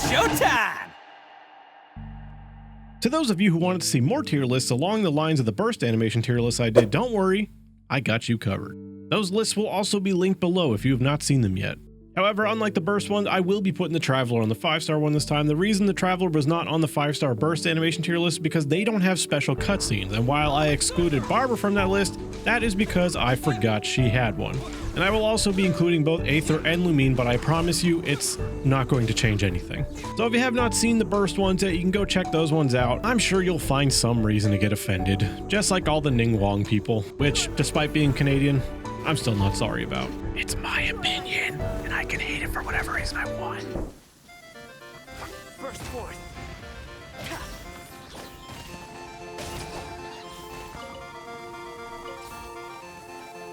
showtime! To those of you who wanted to see more tier lists along the lines of the burst animation tier lists I did, don't worry, I got you covered. Those lists will also be linked below if you have not seen them yet. However, unlike the burst one, I will be putting the Traveler on the 5-star one this time. The reason the Traveler was not on the 5-star burst animation tier list is because they don't have special cutscenes, and while I excluded Barbara from that list, that is because I forgot she had one. And I will also be including both Aether and Lumine, but I promise you it's not going to change anything. So if you have not seen the burst ones yet, you can go check those ones out. I'm sure you'll find some reason to get offended, just like all the Ningguang people, which, despite being Canadian, I'm still not sorry about. It's my opinion, and I can hate it for whatever reason I want. Burst forth.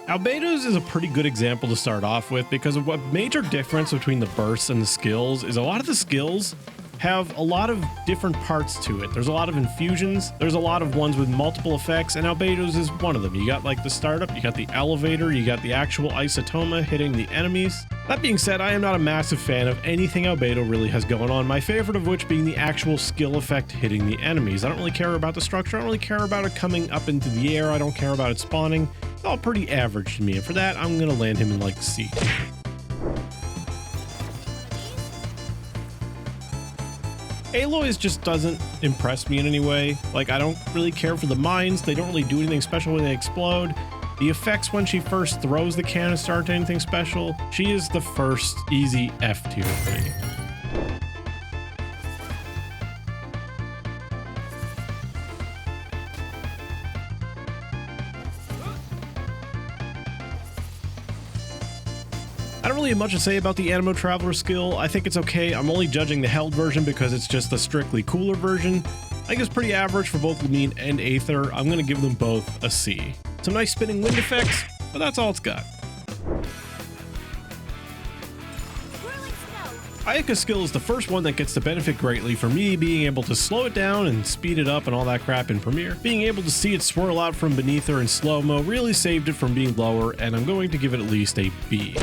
Albedo's is a pretty good example to start off with because of what major difference between the bursts and the skills is a lot of the skills have a lot of different parts to it. There's a lot of infusions, there's a lot of ones with multiple effects, and Albedo's is one of them. You got like the startup, you got the elevator, you got the actual isotoma hitting the enemies. That being said, I am not a massive fan of anything Albedo really has going on, my favorite of which being the actual skill effect hitting the enemies. I don't really care about the structure, I don't really care about it coming up into the air, I don't care about it spawning. It's all pretty average to me, and for that, I'm gonna land him in like C. Aloy just doesn't impress me in any way. Like, I don't really care for the mines, they don't really do anything special when they explode. The effects when she first throws the canister aren't anything special. She is the first easy F tier for me. I don't really have much to say about the Animo Traveler skill. I think it's okay. I'm only judging the held version because it's just the strictly cooler version. I think it's pretty average for both Lumine and Aether. I'm going to give them both a C. Some nice spinning wind effects, but that's all it's got. Ayaka's skill is the first one that gets to benefit greatly for me being able to slow it down and speed it up and all that crap in Premiere. Being able to see it swirl out from beneath her in slow-mo really saved it from being lower, and I'm going to give it at least a B.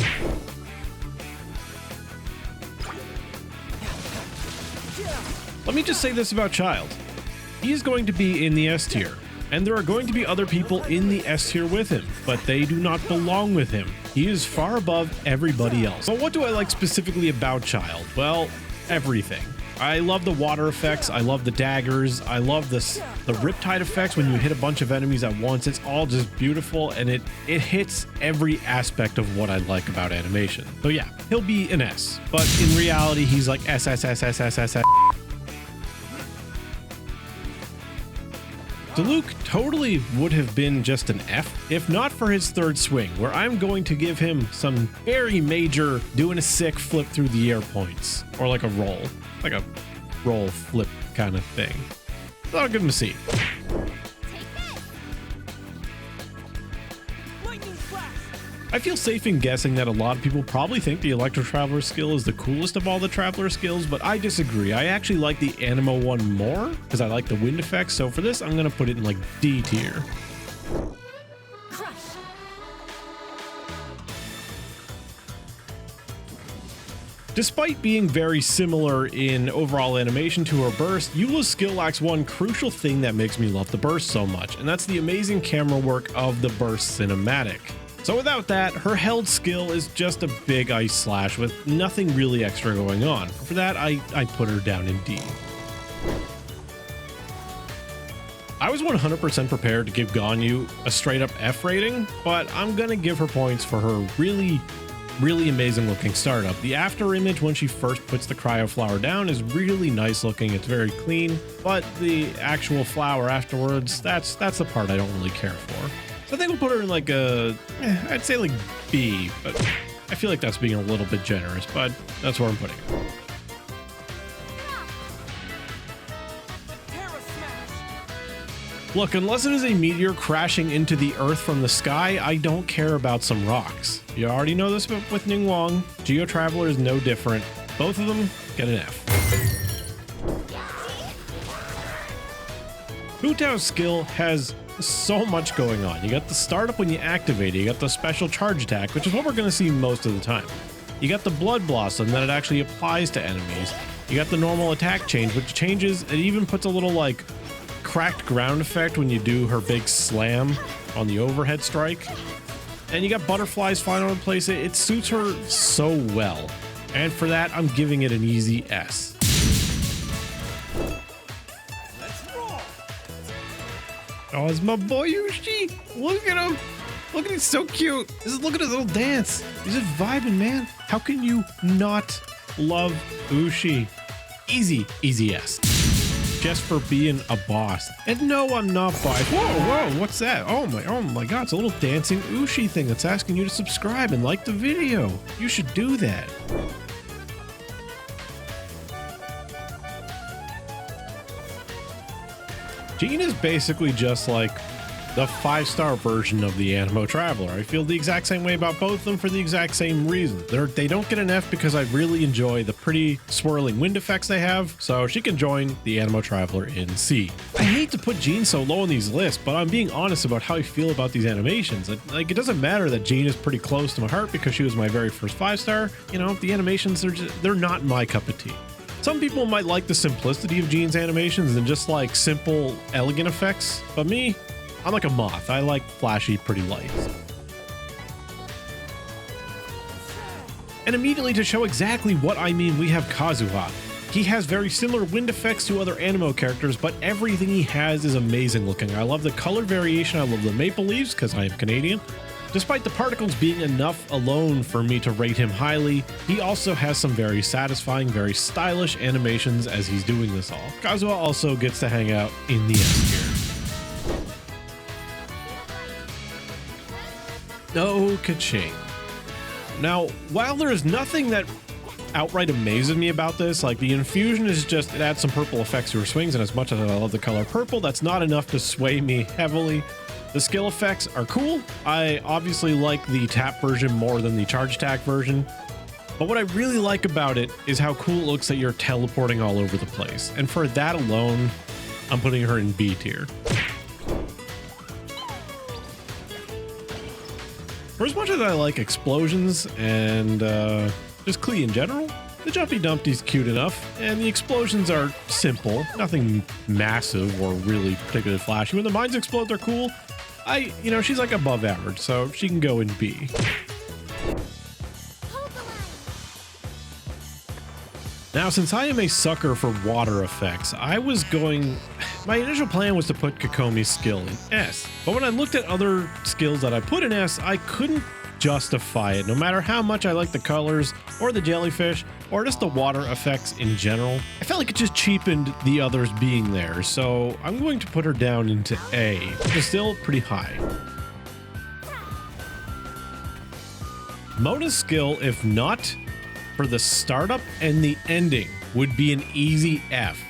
Let me just say this about Child. He is going to be in the S tier, and there are going to be other people in the S tier with him, but they do not belong with him. He is far above everybody else. But what do I like specifically about Child? Well, everything. I love the water effects, I love the daggers, I love the riptide effects when you hit a bunch of enemies at once. It's all just beautiful, and it hits every aspect of what I like about animation. So yeah, he'll be an S, but in reality, he's like S. Diluc totally would have been just an F if not for his third swing, where I'm going to give him some very major doing a sick flip through the air points, or like a roll flip kind of thing. So I'll give him a C. I feel safe in guessing that a lot of people probably think the Electro Traveler skill is the coolest of all the Traveler skills, but I disagree. I actually like the Animo one more because I like the wind effects, so for this I'm going to put it in like D tier. Despite being very similar in overall animation to her burst, Eula's skill lacks one crucial thing that makes me love the burst so much, and that's the amazing camera work of the burst cinematic. So without that, her held skill is just a big ice slash with nothing really extra going on. For that, I put her down in D. I was 100% prepared to give Ganyu a straight up F rating, but I'm gonna give her points for her really amazing looking startup. The after image when she first puts the cryo flower down is really nice looking, it's very clean, but the actual flower afterwards, that's the part I don't really care for. I think we'll put her in like a, I'd say like B, but I feel like that's being a little bit generous, but that's where I'm putting it. Look, unless it is a meteor crashing into the earth from the sky, I don't care about some rocks. You already know this with Ningguang. Geo Traveler is no different. Both of them get an F. Hu Tao's skill has so much going on. You got the startup when you activate it, you got the special charge attack, which is what we're going to see most of the time. You got the blood blossom that it actually applies to enemies. You got the normal attack change, which changes, it even puts a little like cracked ground effect when you do her big slam on the overhead strike. And you got butterflies flying over the place. It suits her so well. And for that, I'm giving it an easy S. Oh, it's my boy Ushi. Look at him. Look at him, so cute. Look at his little dance. He's just vibing, man. How can you not love Ushi? Easy, easy S. Just for being a boss. And no, I'm not biased. Whoa, what's that? Oh my God, it's a little dancing Ushi thing that's asking you to subscribe and like the video. You should do that. Jean is basically just like the 5-star version of the Animo Traveler. I feel the exact same way about both of them for the exact same reason. They don't get an F because I really enjoy the pretty swirling wind effects they have, so she can join the Animo Traveler in C. I hate to put Jean so low on these lists, but I'm being honest about how I feel about these animations. Like, it doesn't matter that Jean is pretty close to my heart because she was my very first 5-star. You know, the animations, they're not my cup of tea. Some people might like the simplicity of Jean's animations and just like simple, elegant effects, but me, I'm like a moth. I like flashy, pretty lights. And immediately to show exactly what I mean, we have Kazuha. He has very similar wind effects to other Animo characters, but everything he has is amazing looking. I love the color variation. I love the maple leaves because I am Canadian. Despite the particles being enough alone for me to rate him highly, he also has some very satisfying, very stylish animations as he's doing this all. Kazuha also gets to hang out in the S tier. No Keqing. Now, while there is nothing that outright amazes me about this, like the infusion is just, it adds some purple effects to her swings, and as much as I love the color purple, that's not enough to sway me heavily. The skill effects are cool. I obviously like the tap version more than the charge attack version, but what I really like about it is how cool it looks that you're teleporting all over the place. And for that alone, I'm putting her in B tier. For as much as I like explosions and just Klee in general, the Jumpy Dumpty's cute enough, and the explosions are simple, nothing massive or really particularly flashy. When the mines explode, they're cool. She's like above average, so she can go in B. Now, since I am a sucker for water effects, my initial plan was to put Kokomi's skill in S, but when I looked at other skills that I put in S, I couldn't justify it, no matter how much I like the colors or the jellyfish or just the water effects in general. I felt like it just cheapened the others being there, so I'm going to put her down into A, which is still pretty high. Mona's skill, if not for the startup and the ending, would be an easy F.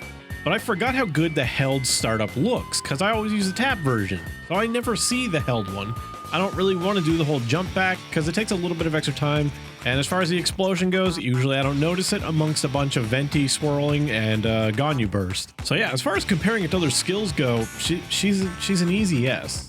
But I forgot how good the held startup looks, because I always use the tap version, so I never see the held one. I don't really want to do the whole jump back because it takes a little bit of extra time. And as far as the explosion goes, usually I don't notice it amongst a bunch of Venti swirling and Ganyu burst. So yeah, as far as comparing it to other skills go, she's an easy S.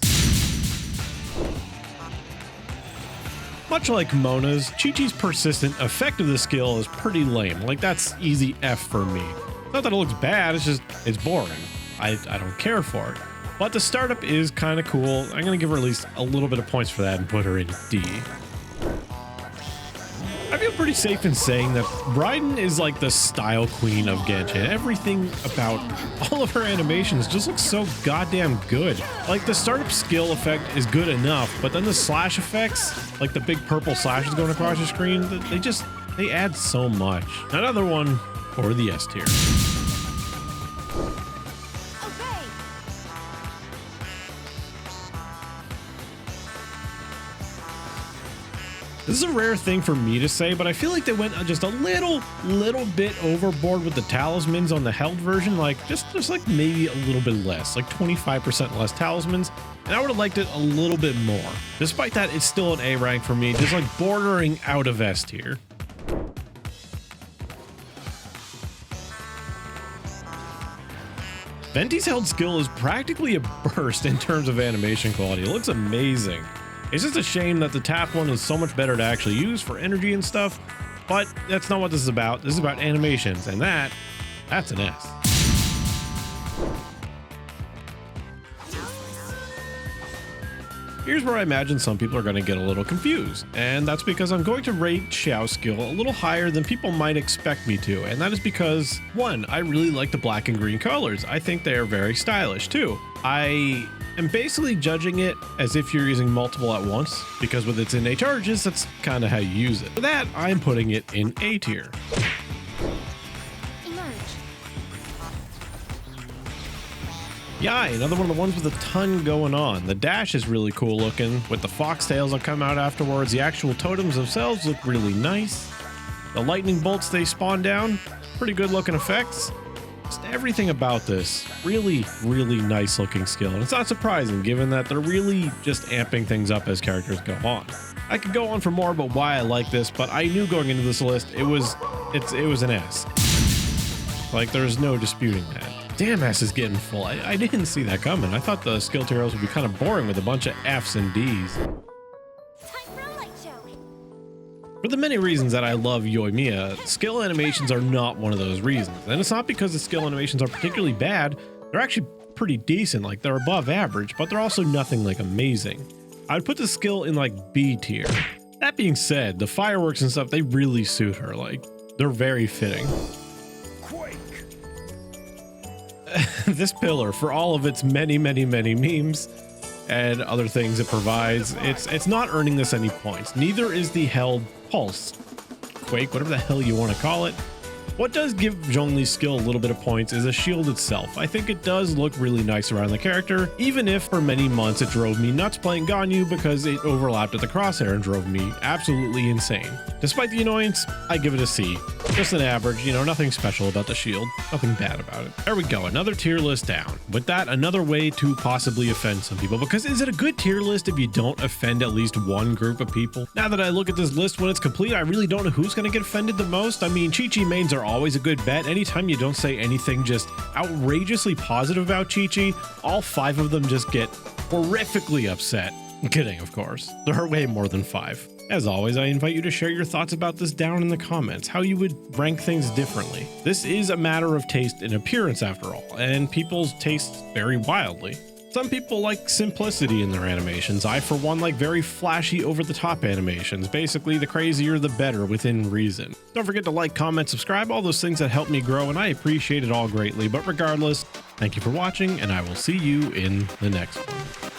Much like Mona's, Qiqi's persistent effect of the skill is pretty lame. Like, that's easy F for me. Not that it looks bad, it's boring. I don't care for it. But the startup is kind of cool. I'm going to give her at least a little bit of points for that and put her in D. I feel pretty safe in saying that Raiden is like the style queen of Genshin. Everything about all of her animations just looks so goddamn good. Like, the startup skill effect is good enough, but then the slash effects, like the big purple slashes going across the screen, they add so much. Another one for the S tier. This is a rare thing for me to say, but I feel like they went just a little bit overboard with the talismans on the held version. Like, just like maybe a little bit less, like 25% less talismans. And I would have liked it a little bit more. Despite that, it's still an A rank for me, just like bordering out of S tier. Venti's held skill is practically a burst in terms of animation quality. It looks amazing. It's just a shame that the tap one is so much better to actually use for energy and stuff, But that's not what this is about. This is about animations, and that's an S. Here's where I imagine some people are going to get a little confused, and that's because I'm going to rate Xiao's skill a little higher than people might expect me to, and that is because, one, I really like the black and green colors. I think they are very stylish too. I am basically judging it as if you're using multiple at once, because with its innate charges, that's kind of how you use it. For that, I'm putting it in A tier. Yae, another one of the ones with a ton going on. The dash is really cool looking, with the foxtails that come out afterwards. The actual totems themselves look really nice. The lightning bolts they spawn down, pretty good looking effects. Just everything about this, really, really nice looking skill. And it's not surprising given that they're really just amping things up as characters go on. I could go on for more about why I like this, but I knew going into this list, it was an S. Like, there's no disputing that. Damn, S is getting full. I didn't see that coming. I thought the skill tutorials would be kind of boring with a bunch of Fs and Ds. For the many reasons that I love Yoimiya, skill animations are not one of those reasons. And it's not because the skill animations are particularly bad. They're actually pretty decent. Like, they're above average, but they're also nothing like amazing. I would put the skill in like B tier. That being said, the fireworks and stuff, they really suit her. Like, they're very fitting. This pillar, for all of its many memes and other things it provides, it's not earning this any points. Neither is the held pulse, quake, whatever the hell you want to call it. What does give Zhongli's skill a little bit of points is the shield itself. I think it does look really nice around the character, even if for many months it drove me nuts playing Ganyu because it overlapped at the crosshair and drove me absolutely insane. Despite the annoyance, I give it a C. Just an average, you know, nothing special about the shield, nothing bad about it. There we go, another tier list down. With that, another way to possibly offend some people, because is it a good tier list if you don't offend at least one group of people? Now that I look at this list when it's complete, I really don't know who's going to get offended the most. I mean, Qiqi mains are always a good bet. Anytime you don't say anything just outrageously positive about Qiqi, all 5 of them just get horrifically upset. I'm kidding, of course. There are way more than 5. As always, I invite you to share your thoughts about this down in the comments, how you would rank things differently. This is a matter of taste and appearance after all, and people's tastes vary wildly. Some people like simplicity in their animations. I, for one, like very flashy, over-the-top animations. Basically, the crazier the better, within reason. Don't forget to like, comment, subscribe, all those things that help me grow, and I appreciate it all greatly. But regardless, thank you for watching, and I will see you in the next one.